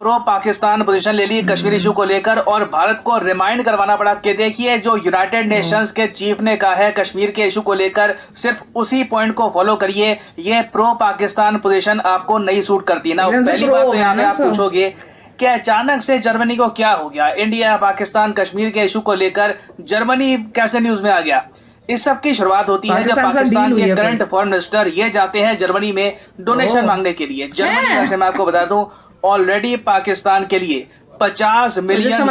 Pro Pakistan position ले ली Kashmir issue को लेकर और भारत को रिमाइंड करवाना पड़ा कि देखिए जो यूनाइटेड नेशंस के चीफ ने कहा है कश्मीर के इशू को लेकर सिर्फ उसी पॉइंट को फॉलो करिए, ये प्रो पाकिस्तान पोजीशन आपको नहीं सूट करती ना। पहली बात तो यहाँ पे आप पूछोगे कि अचानक से जर्मनी को क्या हो गया, इंडिया पाकिस्तान कश्मीर के इशू को लेकर जर्मनी कैसे न्यूज में आ गया। इस सब की शुरुआत होती है जब पाकिस्तान के करंट फॉरेन मिनिस्टर ये जाते हैं जर्मनी में डोनेशन मांगने के लिए। जर्मनी वैसे मैं आपको बता दूं ऑलरेडी पाकिस्तान के लिए 50 मिलियन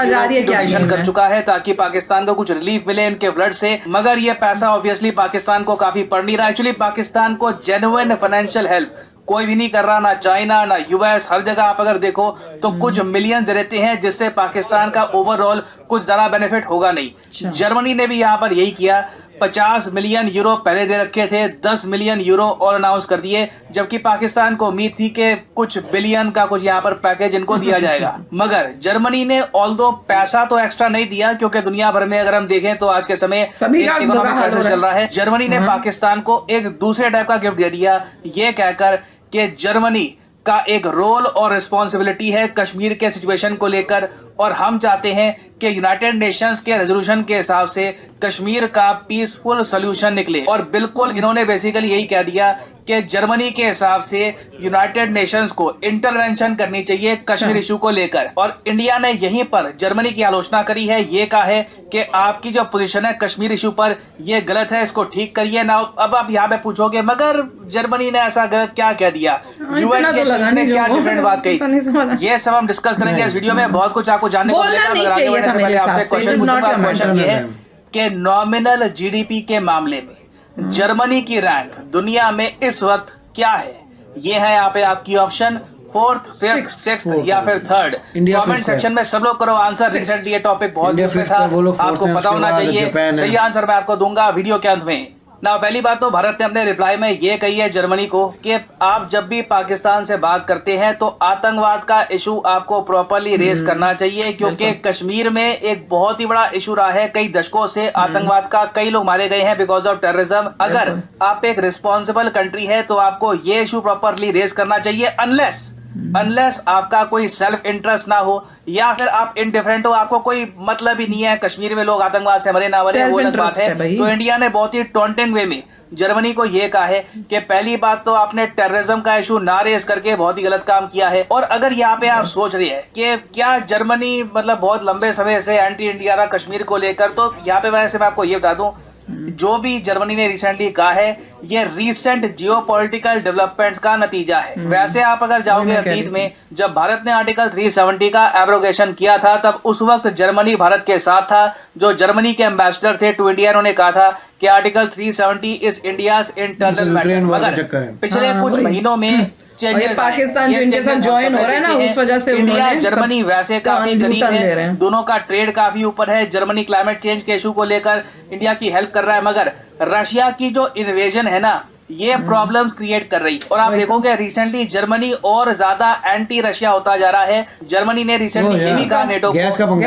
डोनेशन कर चुका है ताकि पाकिस्तान को कुछ रिलीफ मिले इनके फ्लड से, मगर ये पैसा ऑब्वियसली पाकिस्तान को काफी पड़ नहीं रहा। एक्चुअली पाकिस्तान को जेन्युइन फाइनेंशियल हेल्प कोई भी नहीं कर रहा, ना चाइना ना यूएस, हर जगह आप अगर देखो तो कुछ मिलियन रहते हैं जिससे पाकिस्तान का ओवरऑल कुछ ज्यादा बेनिफिट होगा नहीं। जर्मनी ने भी यहाँ पर यही किया, 50 मिलियन यूरो पहले दे रखे थे, 10 मिलियन यूरो और अनाउंस कर दिए, जबकि पाकिस्तान को उम्मीद थी कि कुछ बिलियन का कुछ यहाँ पर पैकेज इनको दिया जाएगा। मगर जर्मनी ने ऑल्दो पैसा तो एक्स्ट्रा नहीं दिया, क्योंकि दुनिया भर में अगर हम देखें तो आज के समय इकोनॉमिक क्राइसिस चल रहा है। जर्मनी ने पाकिस्तान को एक दूसरे टाइप का गिफ्ट दे दिया, ये कहकर कि जर्मनी का एक रोल और रिस्पॉन्सिबिलिटी है कश्मीर के सिचुएशन को लेकर, और हम चाहते हैं कि यूनाइटेड नेशंस के रेजोल्यूशन के हिसाब से कश्मीर का पीसफुल सोल्यूशन निकले। और बिल्कुल इन्होंने बेसिकली यही कह दिया कि जर्मनी के हिसाब से यूनाइटेड नेशंस को इंटरवेंशन करनी चाहिए कश्मीर इशू को लेकर, और इंडिया ने यहीं पर जर्मनी की आलोचना करी है। ये कहा है कि आपकी जो पोजीशन है कश्मीर इशू पर ये गलत है, इसको ठीक करिए ना। अब आप यहाँ पे पूछोगे मगर जर्मनी ने ऐसा गलत क्या कह दिया, यूएन के चीफ ने क्या डिफरेंट बात कही, ये सब हम डिस्कस करेंगे इस वीडियो में। बहुत कुछ आपको जानने को मिलेगा, मगर आगे बढ़ने से पहले आपसे क्वेश्चन पूछूंगा। क्वेश्चन ये है कि नॉमिनल जीडीपी के मामले में जर्मनी की रैंक दुनिया में इस वक्त क्या है। ये है यहाँ पे आपकी ऑप्शन 4th, 5th, 6th या फिर 3rd। कमेंट सेक्शन में सब लोग करो आंसर। रिसेंटली ये टॉपिक बहुत न्यूज़ में था, आपको पता होना चाहिए। सही आंसर मैं आपको दूंगा वीडियो के अंत में ना। पहली बात तो भारत ने अपने रिप्लाई में ये कही है जर्मनी को कि आप जब भी पाकिस्तान से बात करते हैं तो आतंकवाद का इशू आपको प्रॉपर्ली रेज करना चाहिए, क्योंकि कश्मीर में एक बहुत ही बड़ा इशू रहा है कई दशकों से आतंकवाद का। कई लोग मारे गए हैं बिकॉज ऑफ टेररिज्म। अगर आप एक रिस्पॉन्सिबल कंट्री है तो आपको ये इशू प्रॉपर्ली रेज करना चाहिए, अनलेस आपका कोई सेल्फ इंटरेस्ट ना हो या फिर आप इनडिफरेंट हो, आपको कोई मतलब ही नहीं है कश्मीर में लोग आतंकवाद से मरे ना मरे, वो अलग बात है। तो इंडिया ने बहुत ही टॉन्टिंग वे में जर्मनी को ये कहा है कि पहली बात तो आपने टेररिज्म का इशू ना रेज करके बहुत ही गलत काम किया है। और अगर यहाँ पे आप सोच रहे हैं कि क्या जर्मनी मतलब बहुत लंबे समय से एंटी इंडिया था कश्मीर को लेकर, तो यहाँ पे वैसे मैं आपको ये बता दूं जो भी जर्मनी ने रिसेंटली कहा है ये रीसेंट जियोपॉलिटिकल डेवलपमेंट्स का नतीजा है। वैसे आप अगर जाओगे अतीत में जब भारत ने आर्टिकल 370 का एब्रोगेशन किया था तब उस वक्त जर्मनी भारत के साथ था। जो जर्मनी के एम्बेसडर थे टू इंडिया उन्होंने कहा था कि article 370 is India's internal matter. मगर पिछले कुछ महीनों में पाकिस्तान जो इनके साथ ज्वाइन हो रहा है ना, उस वजह से इंडिया जर्मनी वैसे काफी करीब है, दोनों का ट्रेड काफी ऊपर है। जर्मनी क्लाइमेट चेंज के इशू को लेकर इंडिया की हेल्प कर रहा है, मगर रशिया की जो इन्वेजन है ना ये प्रॉब्लम्स क्रिएट कर रही। और आप देखोगे रिसेंटली जर्मनी और ज्यादा एंटी रशिया होता जा रहा है। जर्मनी ने रिसेंटली ये भी कहा नेटो को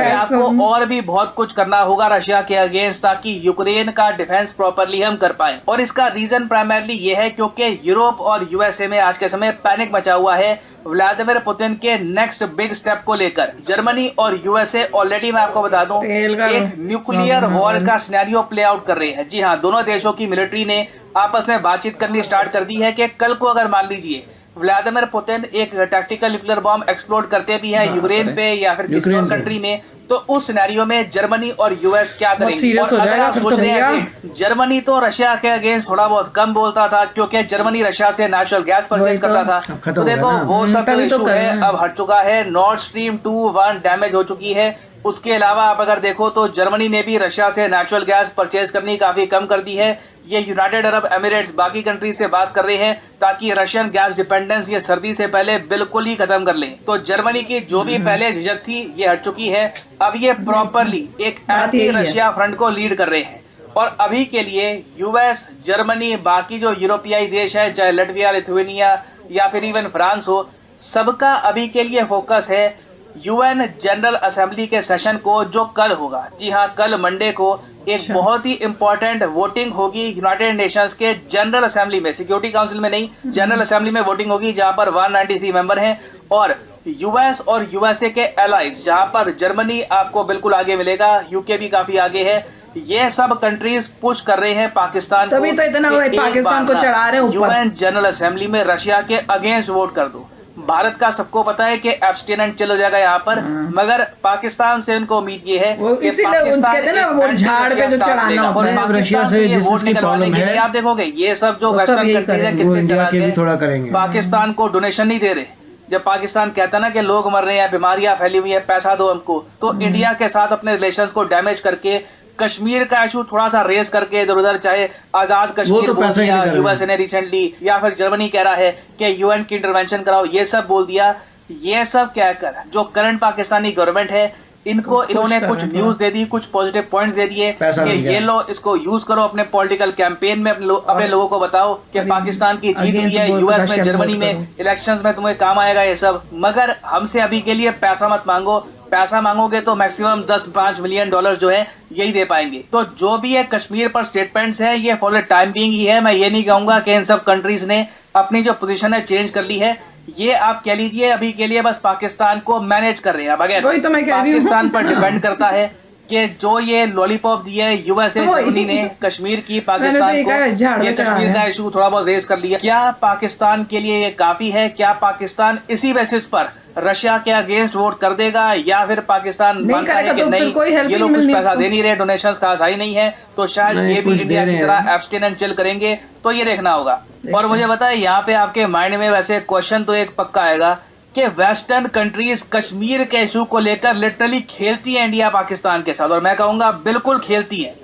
आपको और भी बहुत कुछ करना होगा रशिया के अगेंस्ट ताकि यूक्रेन का डिफेंस प्रॉपर्ली हम कर पाए। और इसका रीजन प्राइमरली ये है क्योंकि यूरोप और यूएसए में आज के समय पैनिक मचा हुआ है व्लादिमीर पुतिन के नेक्स्ट बिग स्टेप को लेकर। जर्मनी और यूएसए ऑलरेडी मैं आपको बता दूं एक न्यूक्लियर वॉर का सिनेरियो प्ले आउट कर रहे हैं। जी हाँ, दोनों देशों की मिलिट्री ने आपस में बातचीत करनी स्टार्ट कर दी है कि कल को अगर मान लीजिए व्लादिमीर पुतिन एक टैक्टिकल न्यूक्लियर बॉम्ब एक्सप्लोड करते भी हैं यूक्रेन पे या फिर किसी और कंट्री में, तो उस सिनेरियो में जर्मनी और यूएस क्या करेंगे। और अगर आप सोच रहे हैं कि जर्मनी तो रशिया के अगेंस्ट थोड़ा बहुत कम बोलता था क्योंकि जर्मनी रशिया से नेचुरल गैस परचेज करता था, तो देखो वो सब इशू है अब हट चुका है। नॉर्थ स्ट्रीम 2-1 डैमेज हो चुकी है। उसके अलावा आप अगर देखो तो जर्मनी ने भी रशिया से नेचुरल गैस परचेज करनी काफी कम कर दी है। ये यूनाइटेड अरब एमिरेट्स बाकी कंट्री से बात कर रहे हैं ताकि रशियन गैस डिपेंडेंस ये सर्दी से पहले बिल्कुल ही खत्म कर लें। तो जर्मनी की जो भी पहले झिझक थी ये हट चुकी है। अब ये प्रॉपरली एक एंटी रशिया फ्रंट को लीड कर रहे हैं। और अभी के लिए यूएस, जर्मनी, बाकी जो यूरोपीय देश है चाहे लटविया, लिथुआनिया या फिर इवन फ्रांस हो, सबका अभी के लिए फोकस है यूएन जनरल असेंबली के सेशन को जो कल होगा। जी हाँ, कल मंडे को एक बहुत ही इंपॉर्टेंट वोटिंग होगी यूनाइटेड नेशंस के जनरल असेंबली में, सिक्योरिटी काउंसिल में नहीं, जनरल असेंबली में वोटिंग होगी जहां पर 193 मेंबर हैं। और यूएस और यूएसए के एलाइज, जहां पर जर्मनी आपको बिल्कुल आगे मिलेगा, यूके भी काफी आगे है, ये सब कंट्रीज पुश कर रहे हैं पाकिस्तान तभी तो इतना पाकिस्तान को चढ़ा रहे हैं ऊपर। यूएन जनरल असेंबली में रशिया के अगेंस्ट वोट कर दो। भारत का सबको पता है कि एब्स्टेनेंट चल हो जाएगा यहाँ पर, मगर पाकिस्तान से उनको उम्मीद ये है कि पाकिस्तान झाड़ पे जो चढ़ाना और पाकिस्तान से ये वोट निकलवाने के लिए आप देखोगे ये सब जो वेस्टर्न कंट्रीज है कितने चलाके पाकिस्तान को डोनेशन नहीं दे रहे। जब पाकिस्तान कहता ना कि लोग मर रहे हैं, बीमारियां फैली हुई है, पैसा दो हमको, तो इंडिया के साथ अपने रिलेशंस को डैमेज करके कश्मीर का इशू थोड़ा सा रेस करके इधर उधर, चाहे आजाद कश्मीर बोल दिया यूएसए ने रिसेंटली, या फिर जर्मनी कह रहा है कि यूएन की इंटरवेंशन कराओ, ये सब बोल दिया। ये सब कहकर जो करंट पाकिस्तानी गवर्नमेंट है इनको इन्होंने कुछ न्यूज दे दी, कुछ पॉजिटिव पॉइंट्स दे दिए कि ये लो इसको यूज करो अपने पॉलिटिकल कैंपेन में, अपने लोगों को बताओ कि पाकिस्तान की जीत हुई है यूएस में, जर्मनी में, इलेक्शंस में तुम्हें काम आएगा ये सब, मगर हमसे अभी के लिए पैसा मत मांगो। पैसा मांगोगे तो मैक्सिमम 10-5 मिलियन डॉलर जो है यही दे पाएंगे। तो जो भी है कश्मीर पर स्टेटमेंट्स है ये फॉर द टाइम बीइंग ही है। मैं ये नहीं कहूंगा कि इन सब कंट्रीज ने अपनी जो पोजीशन है चेंज कर ली है, ये आप कह लीजिए अभी के लिए बस पाकिस्तान को मैनेज कर रहे हैं। बगैर तो पाकिस्तान पर डिपेंड करता है कि जो ये लॉलीपॉप दी है यूएसए जर्मनी ने कश्मीर की, पाकिस्तान को ये कश्मीर का इशू थोड़ा बहुत रेस कर लिया, क्या पाकिस्तान के लिए ये काफी है? क्या पाकिस्तान इसी बेसिस पर रशिया के अगेंस्ट वोट कर देगा, या फिर पाकिस्तान मानता है कि नहीं ये लोग कुछ पैसा दे नहीं रहे, डोनेशंस का आशा ही नहीं है, तो शायद ये भी इंडिया की तरह एब्स्टेनेंट चिल करेंगे, तो ये देखना होगा। और मुझे पता है यहाँ पे आपके माइंड में वैसे क्वेश्चन तो एक पक्का आएगा कि वेस्टर्न कंट्रीज कश्मीर के इशू को लेकर लिटरली खेलती है इंडिया पाकिस्तान के साथ, और मैं कहूंगा बिल्कुल खेलती है।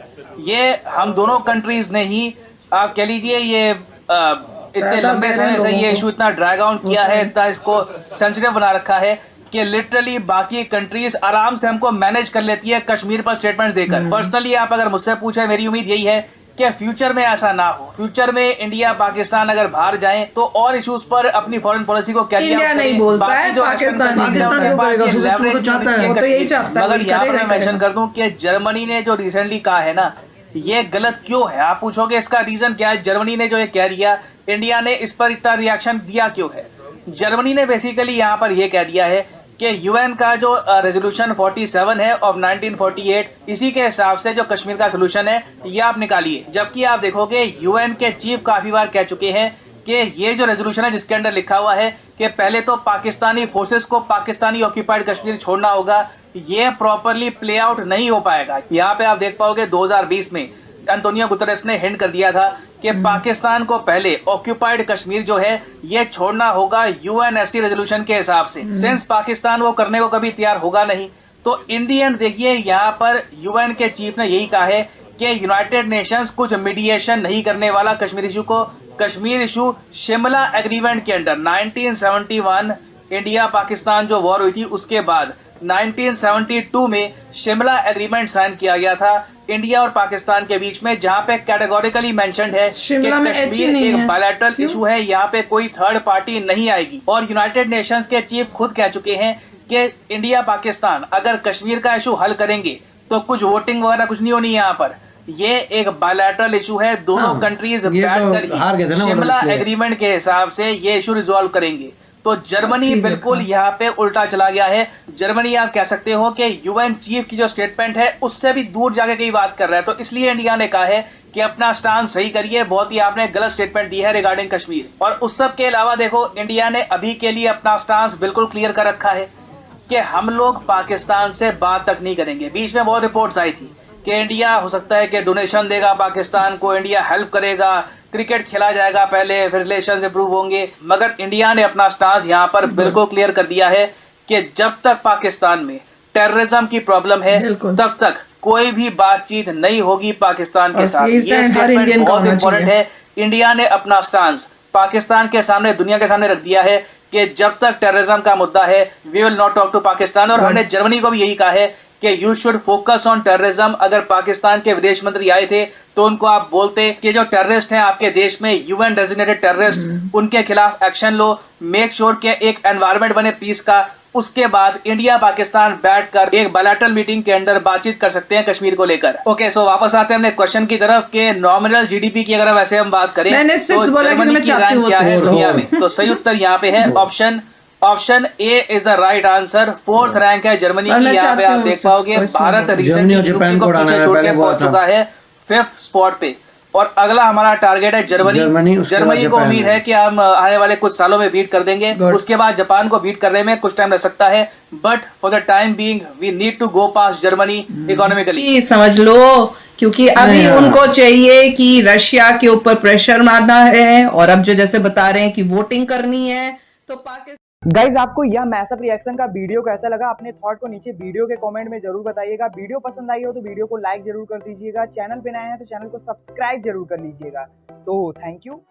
ये हम दोनों कंट्रीज ने ही आप कह लीजिए ये इतने लंबे समय से ये इशू इतना ड्रैग आउट किया है, इतना इसको सेंसिटिव बना रखा है कि लिटरली बाकी कंट्रीज आराम से हमको मैनेज कर लेती है कश्मीर पर स्टेटमेंट्स देकर। पर्सनली आप अगर मुझसे पूछे, मेरी उम्मीद यही है कि फ्यूचर में ऐसा ना हो। फ्यूचर में इंडिया पाकिस्तान अगर बाहर जाए तो और इश्यूज पर अपनी फॉरेन पॉलिसी को कैरी इंडिया नहीं बोलता है, पाकिस्तान मगर यहाँ पर मैं मेंशन कर दूं कि जर्मनी ने जो रिसेंटली कहा है ना, ये गलत क्यों है? आप पूछोगे इसका रीजन क्या है? जर्मनी ने जो ये कह दिया, इंडिया ने इस पर इतना रिएक्शन दिया क्यों है? जर्मनी ने बेसिकली यहाँ पर यह कह दिया है कि यूएन का जो रेजोल्यूशन 47 है ऑफ 1948, इसी के हिसाब से जो कश्मीर का सोल्यूशन है ये आप निकालिए। जबकि आप देखोगे यूएन के चीफ काफी बार कह चुके हैं कि ये जो रेजोल्यूशन है जिसके अंदर लिखा हुआ है कि पहले तो पाकिस्तानी फोर्सेस को पाकिस्तानी ऑक्यूपाइड कश्मीर छोड़ना होगा, ये प्रॉपरली प्ले आउट नहीं हो पाएगा। यहाँ पे आप देख पाओगे 2020 में एंटोनियो गुतेरेस ने हिंट कर दिया था कि पाकिस्तान को पहले ऑक्यूपाइड कश्मीर जो है ये छोड़ना होगा यूएनएससी रेजोल्यूशन के हिसाब से। सिंस पाकिस्तान वो करने को कभी तैयार होगा नहीं, तो इन दी एंड देखिए यहाँ पर यूएन के चीफ ने यही कहा है कि यूनाइटेड नेशंस कुछ मीडिएशन नहीं करने वाला कश्मीर इशू को। कश्मीर इशू शिमला एग्रीमेंट के अंडर 1971 इंडिया पाकिस्तान जो वॉर हुई थी उसके बाद 1972 में शिमला एग्रीमेंट साइन किया गया था इंडिया और पाकिस्तान के बीच में, जहां पे कैटेगोरिकली मेंशन्ड है कि कश्मीर एक बायलैटरल इशू है, यहाँ पे कोई थर्ड पार्टी नहीं आएगी। और यूनाइटेड नेशंस के चीफ खुद कह चुके हैं कि इंडिया पाकिस्तान अगर कश्मीर का इशू हल करेंगे तो कुछ वोटिंग वगैरह कुछ नहीं होनी यहाँ पर, ये एक बायलैटरल इशू है, दोनों कंट्रीज बैठकर शिमला एग्रीमेंट के हिसाब से ये इशू रिजॉल्व करेंगे। तो जर्मनी बिल्कुल यहाँ पे उल्टा चला गया है। जर्मनी आप कह सकते हो कि यूएन चीफ की जो स्टेटमेंट है उससे भी दूर जाके कई बात कर रहा है, तो इसलिए इंडिया ने कहा है कि अपना स्टांस सही करिए, बहुत ही आपने गलत स्टेटमेंट दी है रिगार्डिंग कश्मीर। और उस सब के अलावा देखो इंडिया ने अभी के लिए अपना स्टांस बिल्कुल क्लियर कर रखा है कि हम लोग पाकिस्तान से बात तक नहीं करेंगे। बीच में बहुत रिपोर्ट्स आई थी कि इंडिया हो सकता है कि डोनेशन देगा पाकिस्तान को, इंडिया हेल्प करेगा, क्रिकेट खेला जाएगा पहले, फिर रिलेशंस इंप्रूव होंगे, मगर इंडिया ने अपना स्टांस यहाँ पर बिल्कुल क्लियर कर दिया है कि जब तक पाकिस्तान में टेररिज्म की प्रॉब्लम है तब तक कोई भी बातचीत नहीं होगी पाकिस्तान के साथ। ये स्टेटमेंट बहुत इंपॉर्टेंट है। इंडिया ने अपना स्टांस पाकिस्तान के सामने, दुनिया के सामने रख दिया है कि जब तक टेररिज्म का मुद्दा है we will not talk to Pakistan. और हमने जर्मनी को भी यही कहा है कि you should focus on terrorism. अगर पाकिस्तान के विदेश मंत्री आए थे तो उनको आप बोलते कि जो टेररिस्ट हैं आपके देश में, यूएन डेजिग्नेटेड टेररिस्ट, उनके खिलाफ एक्शन लो, मेक श्योर के एक एनवायरनमेंट बने पीस का। उसके बाद इंडिया पाकिस्तान बैठकर एक बायलैटरल मीटिंग के अंदर बातचीत कर सकते हैं कश्मीर को लेकर। ओके, सो वापस आते हैं अपने क्वेश्चन की तरफ कि नॉमिनल जीडीपी की अगर वैसे हम बात करें तो जर्मनी की रैंक क्या है दुनिया में, तो सही उत्तर यहाँ पे है option option A is the right answer. Fourth rank है जर्मनी और की, मैं यहाँ पे चाहती आप हूँ देख उस- पाओगे उसको भारत इसमें- रिसेंटली यूके को पीछे छोड़ के पहुंच चुका है 5th स्पॉट पे। और अगला हमारा टारगेट है जर्मनी। जर्मनी को उम्मीद है कि हम आने वाले कुछ सालों में बीट कर देंगे। उसके बाद जापान को बीट करने में कुछ टाइम लग सकता है, but for the time being we need to go pass Germany economically. समझ लो, क्योंकि अभी उनको चाहिए कि रशिया के ऊपर प्रेशर मारना है, और अब जो जैसे बता रहे हैं कि वोटिंग करनी है, तो पाकिस्तान। गाइज, आपको यह मैसअप रिएक्शन का वीडियो कैसा लगा? अपने थॉट को नीचे वीडियो के कमेंट में जरूर बताइएगा। वीडियो पसंद आई हो तो वीडियो को लाइक जरूर कर दीजिएगा। चैनल पे नए हैं तो चैनल को सब्सक्राइब जरूर कर लीजिएगा। तो थैंक यू।